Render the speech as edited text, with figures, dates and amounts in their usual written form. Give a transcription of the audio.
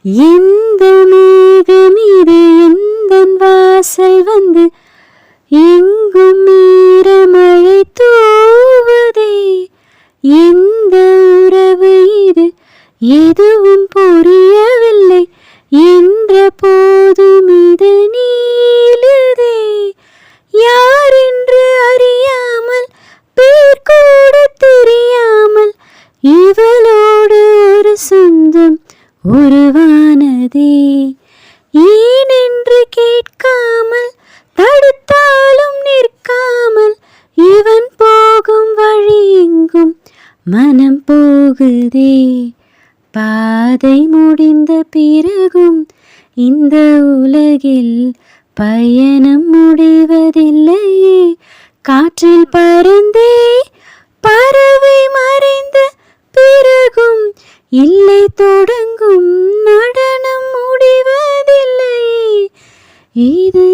எந்த மேகம் இது எந்தன் வாசல் வந்து எங்கும் ஈரமழை தூவுதே. எந்த உறவு இது எதுவும் புரியவில்லை என்ற போதும் இது நீளுதே. யாரென்று அறியாமல் பேர் கூட தெரியாமல் இவளோடு ஒரு சொந்தம் உருவானதே. ஏனென்று கேட்காமல் தடுத்தாலும் நிற்காமல் இவன் போகும் வழி எங்கும் மனம் போகுதே. பாதை முடிந்த பிறகும் இந்த உலகில் பயணம் முடிவதில்லையே. காற்றில் பறந்தே பறவை மறைந்த பிறகும் இல்லை தொடங்கும் நடனம் முடிவதில்லையே. இது